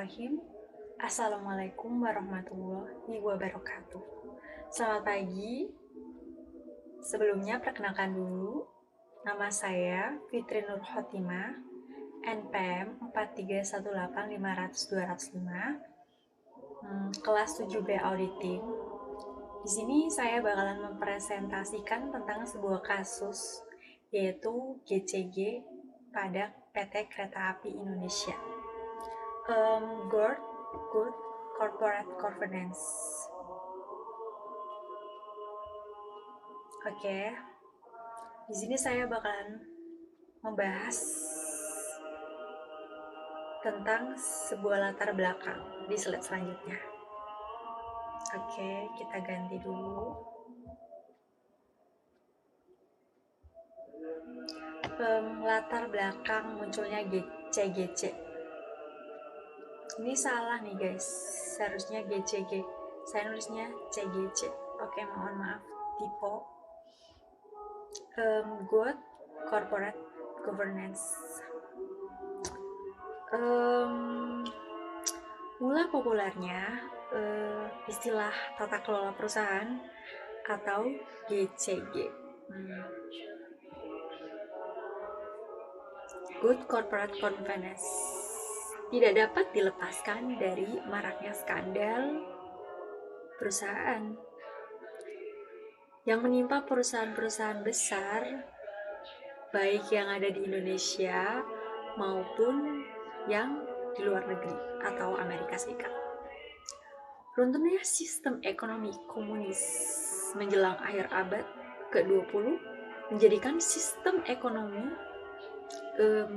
Bismillahirrahmanirrahim. Assalamualaikum warahmatullahi wabarakatuh. Selamat pagi. Sebelumnya perkenalkan dulu, nama saya Fitri Nur Khotimah, NPM 4318500-205, kelas 7B Auditing. Di sini saya bakalan mempresentasikan tentang sebuah kasus, yaitu GCG pada PT Kereta Api Indonesia. Good Corporate Governance. Oke, di sini saya bakalan membahas tentang sebuah latar belakang di slide selanjutnya. Oke, kita ganti dulu. Latar belakang munculnya CGC. Ini salah nih guys, seharusnya GCG. Saya nulisnya CGC. Oke, mohon maaf, typo. Good Corporate Governance. Mula populernya istilah tata kelola perusahaan atau GCG. Good Corporate Governance tidak dapat dilepaskan dari maraknya skandal perusahaan yang menimpa perusahaan-perusahaan besar, baik yang ada di Indonesia maupun yang di luar negeri atau Amerika Serikat. Runtuhnya sistem ekonomi komunis menjelang akhir abad ke-20 menjadikan sistem ekonomi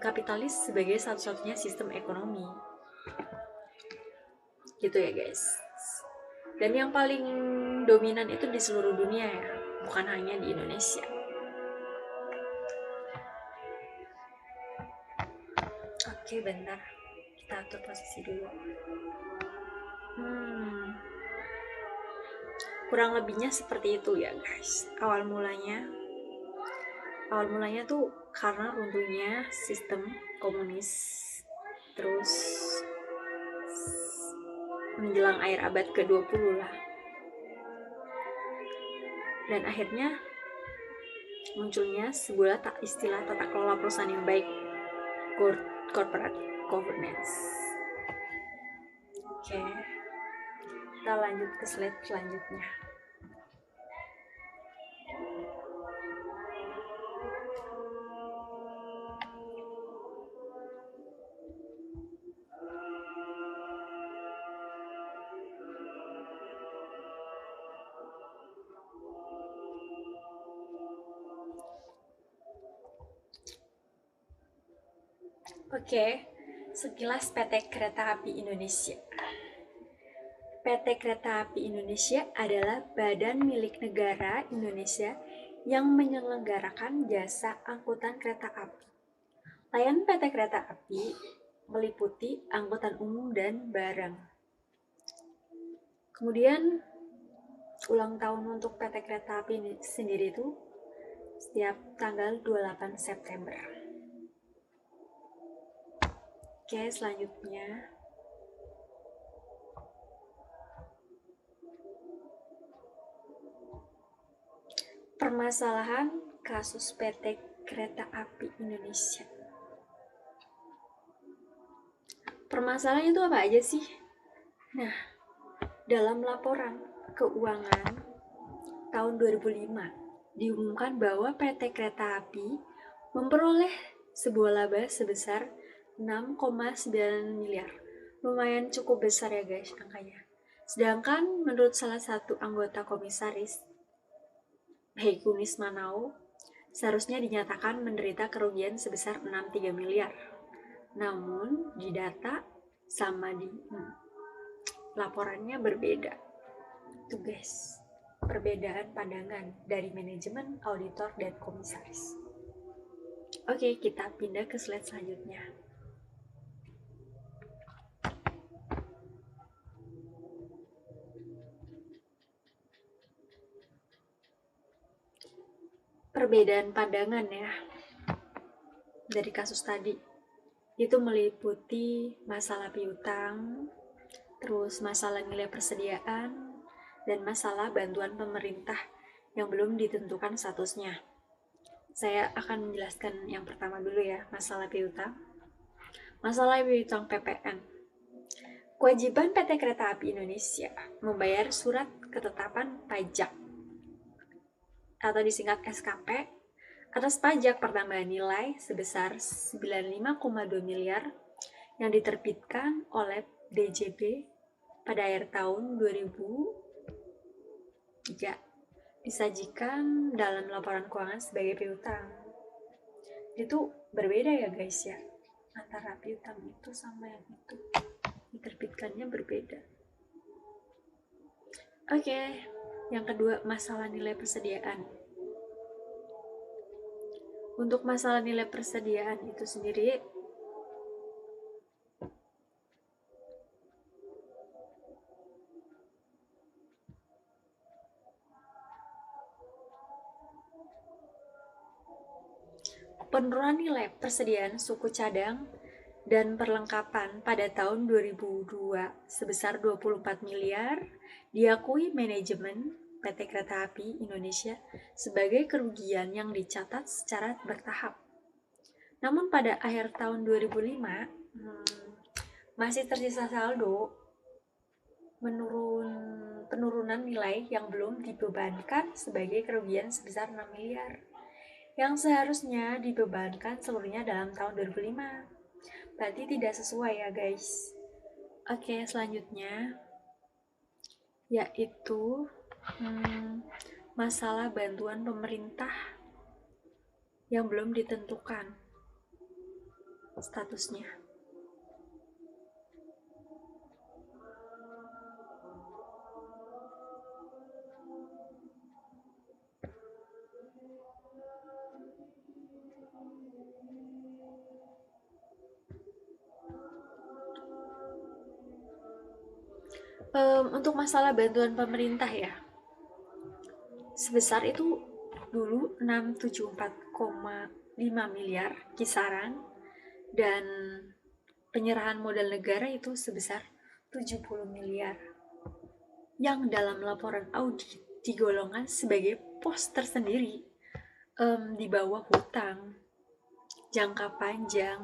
kapitalis sebagai satu-satunya sistem ekonomi. Gitu ya guys. Dan yang paling dominan itu di seluruh dunia ya, bukan hanya di Indonesia. Oke, bentar. Kita atur posisi dulu. Kurang lebihnya seperti itu ya guys. Awal mulanya tuh karena runtuhnya sistem komunis, terus menjelang akhir abad ke-20 lah. Dan akhirnya munculnya sebuah istilah tata kelola perusahaan yang baik, Good Corporate Governance. Oke, kita lanjut ke slide selanjutnya. Oke, sekilas PT Kereta Api Indonesia. PT Kereta Api Indonesia adalah badan milik negara Indonesia yang menyelenggarakan jasa angkutan kereta api. Layanan PT Kereta Api meliputi angkutan umum dan barang. Kemudian ulang tahun untuk PT Kereta Api ini sendiri itu setiap tanggal 28 September. Oke, selanjutnya permasalahan kasus PT Kereta Api Indonesia. Permasalahannya itu apa aja sih? Nah, dalam laporan keuangan tahun 2005 diumumkan bahwa PT Kereta Api memperoleh sebuah laba sebesar 6,9 miliar. Lumayan cukup besar ya guys angkanya. Sedangkan menurut salah satu anggota komisaris, Heikunis Manau, seharusnya dinyatakan menderita kerugian sebesar 63 miliar. Namun di data sama di laporannya berbeda. Itu guys, perbedaan pandangan dari manajemen, auditor, dan komisaris. Oke, kita pindah ke slide selanjutnya. Perbedaan pandangan ya dari kasus tadi. Itu meliputi masalah piutang, terus masalah nilai persediaan, dan masalah bantuan pemerintah yang belum ditentukan statusnya. Saya akan menjelaskan yang pertama dulu ya, masalah piutang. Masalah piutang PPN. Kewajiban PT Kereta Api Indonesia membayar surat ketetapan pajak atau disingkat SKP atas pajak pertambahan nilai sebesar 95,2 miliar yang diterbitkan oleh DJP pada akhir tahun 2003, disajikan dalam laporan keuangan sebagai piutang. Itu berbeda ya guys ya, antara piutang itu sama yang itu, diterbitkannya berbeda. Oke, yang kedua, masalah nilai persediaan. Untuk masalah nilai persediaan itu sendiri, penurunan nilai persediaan suku cadang dan perlengkapan pada tahun 2002 sebesar 24 miliar diakui manajemen PT Kereta Api Indonesia sebagai kerugian yang dicatat secara bertahap. Namun pada akhir tahun 2005 masih tersisa saldo penurunan nilai yang belum dibebankan sebagai kerugian sebesar 6 miliar yang seharusnya dibebankan seluruhnya dalam tahun 2005. Berarti tidak sesuai ya guys. Oke, selanjutnya yaitu masalah bantuan pemerintah yang belum ditentukan statusnya. Untuk masalah bantuan pemerintah ya, sebesar itu dulu 674,5 miliar kisaran, dan penyerahan modal negara itu sebesar 70 miliar yang dalam laporan audit digolongkan sebagai pos tersendiri di bawah hutang jangka panjang.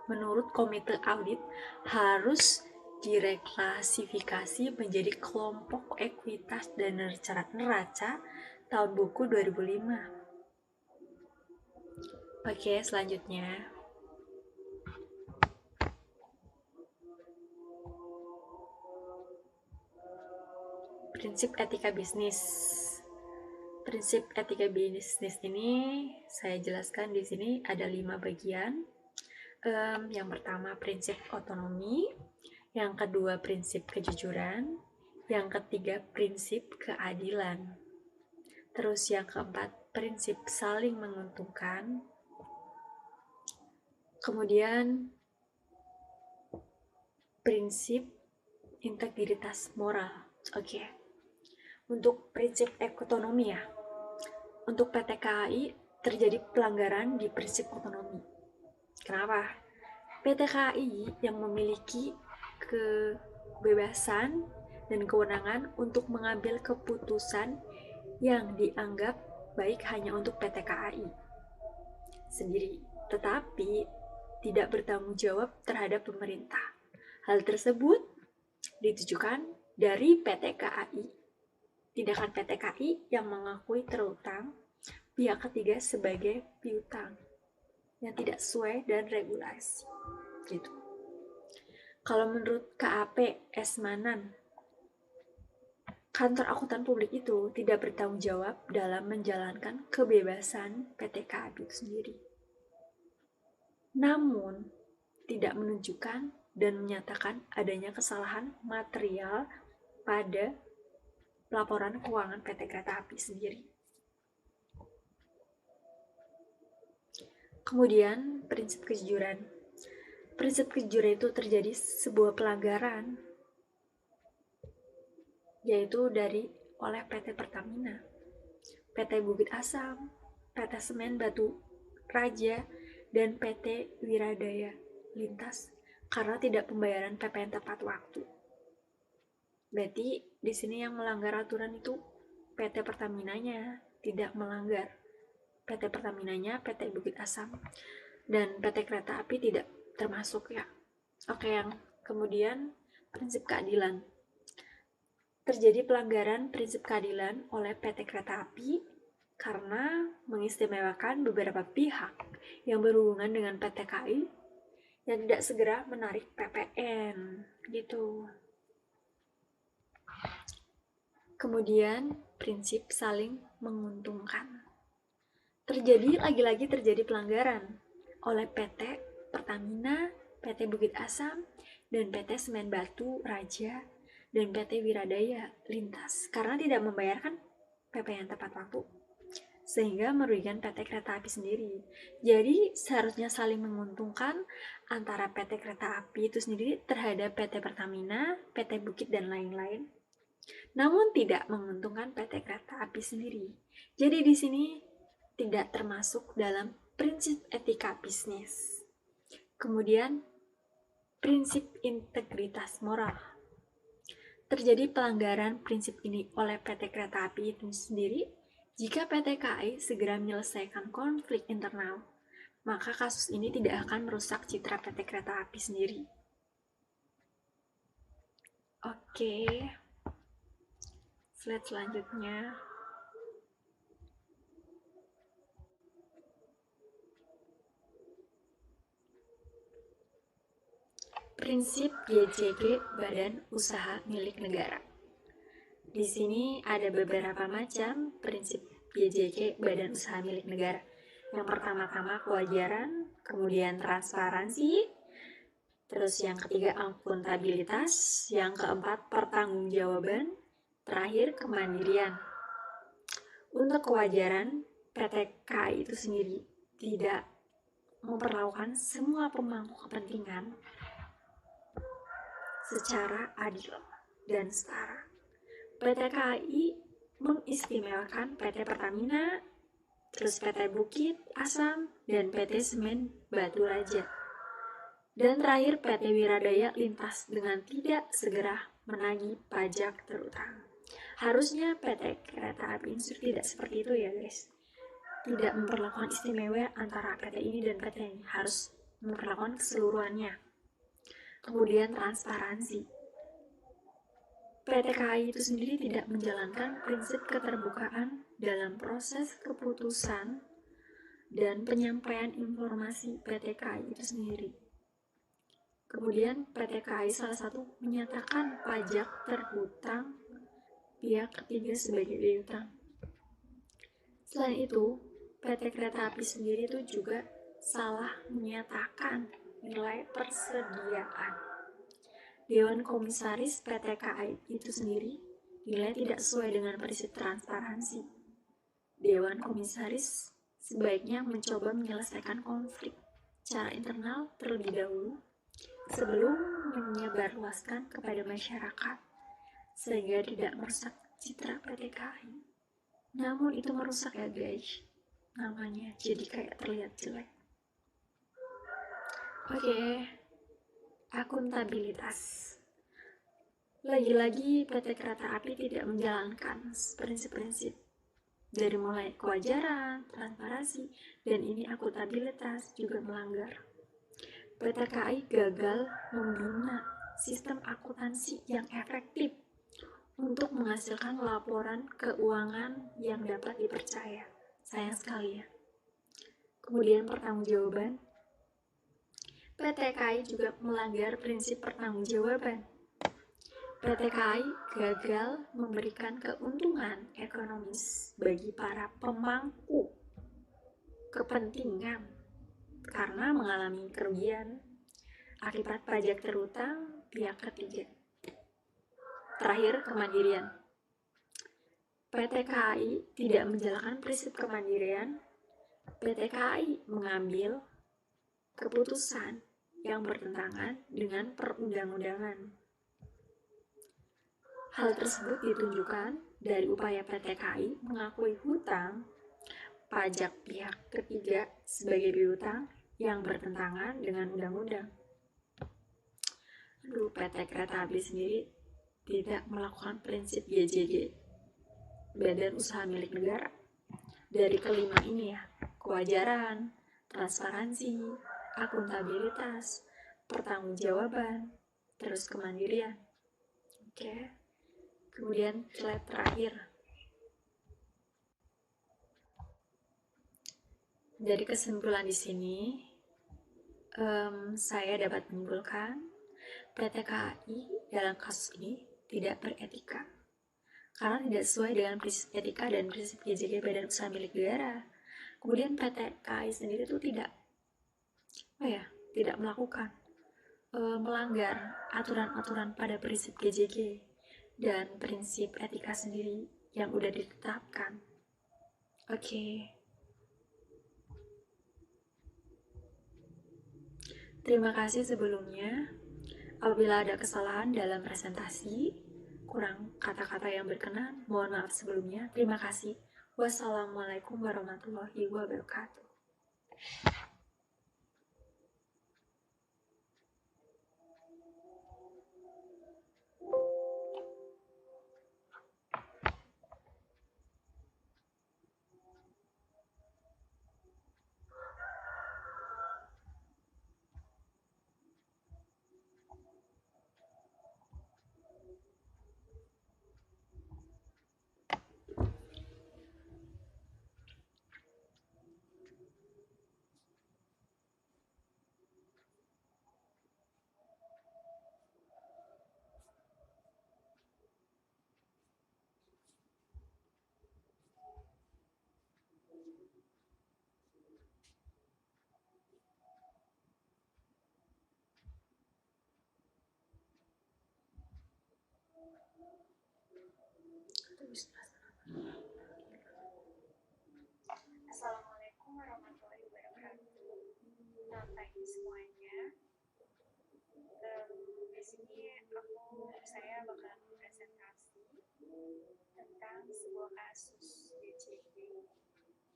Menurut komite audit harus direklasifikasi menjadi kelompok ekuitas dan neraca tahun buku 2005. Oke, selanjutnya prinsip etika bisnis. Prinsip etika bisnis ini saya jelaskan di sini ada 5 bagian. Yang pertama prinsip otonomi, yang kedua prinsip kejujuran, yang ketiga prinsip keadilan, terus yang keempat prinsip saling menguntungkan, kemudian prinsip integritas moral. Oke. Untuk prinsip otonomi ya, untuk PT KAI terjadi pelanggaran di prinsip otonomi. Kenapa? PT KAI yang memiliki kebebasan dan kewenangan untuk mengambil keputusan yang dianggap baik hanya untuk PT KAI sendiri, tetapi tidak bertanggung jawab terhadap pemerintah. Hal tersebut ditujukan dari PT KAI. Tindakan PT KAI yang mengakui terutang pihak ketiga sebagai piutang yang tidak sesuai dan regulasi. Gitu. Kalau menurut KAP Esmanan, kantor akuntan publik itu tidak bertanggung jawab dalam menjalankan kebebasan PT KAI itu sendiri. Namun, tidak menunjukkan dan menyatakan adanya kesalahan material pada laporan keuangan PT Kereta Api sendiri. Kemudian, prinsip kejujuran. Prinsip kejujuran itu terjadi sebuah pelanggaran, yaitu oleh PT Pertamina, PT Bukit Asam, PT Semen Batu Raja, dan PT Wiradaya. lintas karena tidak pembayaran PPN tepat waktu. Berarti di sini yang melanggar aturan itu PT Pertamina-nya, tidak melanggar. PT Pertamina-nya, PT Bukit Asam, dan PT Kereta Api tidak termasuk ya. Oke, yang kemudian prinsip keadilan. Terjadi pelanggaran prinsip keadilan oleh PT Kereta Api karena mengistimewakan beberapa pihak yang berhubungan dengan PT KAI yang tidak segera menarik PPN gitu. Kemudian prinsip saling menguntungkan. Lagi-lagi terjadi pelanggaran oleh PT Pertamina, PT Bukit Asam, dan PT Semen Batu Raja, dan PT Wiradaya Lintas karena tidak membayarkan PPN tepat waktu, sehingga merugikan PT Kereta Api sendiri. Jadi seharusnya saling menguntungkan antara PT Kereta Api itu sendiri terhadap PT Pertamina, PT Bukit, dan lain-lain. Namun tidak menguntungkan PT Kereta Api sendiri. Jadi di sini tidak termasuk dalam prinsip etika bisnis. Kemudian prinsip integritas moral. Terjadi pelanggaran prinsip ini oleh PT Kereta Api itu sendiri jika PT KAI segera menyelesaikan konflik internal, maka kasus ini tidak akan merusak citra PT Kereta Api sendiri. Oke, slide selanjutnya. Prinsip BJG Badan Usaha Milik Negara. Di sini ada beberapa macam prinsip BJG Badan Usaha Milik Negara. Yang pertama-tama kewajaran, kemudian transparansi, terus yang ketiga akuntabilitas, yang keempat pertanggungjawaban, terakhir kemandirian. Untuk kewajaran, PT KAI itu sendiri tidak memperlakukan semua pemangku kepentingan secara adil dan setara. PT KAI mengistimewakan PT Pertamina, terus PT Bukit Asam, dan PT Semen Batu Raja. Dan terakhir PT Wiradaya Lintas dengan tidak segera menagih pajak terutang. Harusnya PT Kereta Api Industri tidak seperti itu ya guys. Tidak memperlakukan istimewa antara PT ini dan PT ini, harus memperlakukan keseluruhannya. Kemudian transparansi. PT KAI itu sendiri tidak menjalankan prinsip keterbukaan dalam proses keputusan dan penyampaian informasi PT KAI itu sendiri. Kemudian PT KAI salah satu menyatakan pajak terhutang pihak ketiga sebagai piutang. Selain itu, PT Kereta Api sendiri itu juga salah menyatakan nilai persediaan. Dewan Komisaris PT KAI itu sendiri dinilai tidak sesuai dengan prinsip transparansi. Dewan Komisaris sebaiknya mencoba menyelesaikan konflik secara internal terlebih dahulu sebelum menyebarluaskan kepada masyarakat, sehingga tidak merusak citra PT KAI. Namun itu merusak ya guys, namanya jadi kayak terlihat jelek. Oke. Akuntabilitas. Lagi-lagi PT Kereta Api tidak menjalankan prinsip-prinsip dari mulai kewajaran, transparansi, dan ini akuntabilitas juga melanggar. PT KAI gagal membina sistem akuntansi yang efektif untuk menghasilkan laporan keuangan yang dapat dipercaya. Sayang sekali ya. Kemudian pertanggungjawaban. PT KAI juga melanggar prinsip pertanggungjawaban. PT KAI gagal memberikan keuntungan ekonomis bagi para pemangku kepentingan karena mengalami kerugian akibat pajak terhutang pihak ketiga. Terakhir, kemandirian. PT KAI tidak menjalankan prinsip kemandirian. PT KAI mengambil keputusan yang bertentangan dengan perundang-undangan. Hal tersebut ditunjukkan dari upaya PT KAI mengakui hutang pajak pihak ketiga sebagai piutang yang bertentangan dengan undang-undang. Aduh, PT Kereta Api sendiri tidak melakukan prinsip GJG, Badan Usaha Milik Negara. Dari kelima ini ya, kewajaran, transparansi, akuntabilitas, pertanggungjawaban, terus kemandirian. Oke. Kemudian slide terakhir. Dari kesimpulan di sini, saya dapat menyimpulkan PT KAI dalam kasus ini tidak beretika karena tidak sesuai dengan prinsip etika dan prinsip GJG Badan Usaha Milik Negara. Kemudian PT KAI sendiri itu tidak melakukan melanggar aturan-aturan pada prinsip GJG dan prinsip etika sendiri yang udah ditetapkan. Oke. Terima kasih sebelumnya. Apabila ada kesalahan dalam presentasi, kurang kata-kata yang berkenan, mohon maaf sebelumnya. Terima kasih. Wassalamualaikum warahmatullahi wabarakatuh. Assalamualaikum warahmatullahi wabarakatuh. Selamat pagi semuanya. Di sini saya bakal presentasi tentang sebuah kasus GJG.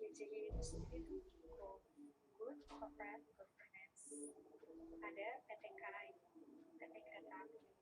GJG itu sendiri itu Good Corporate Governance. Ada PT KAI, PT Kereta Api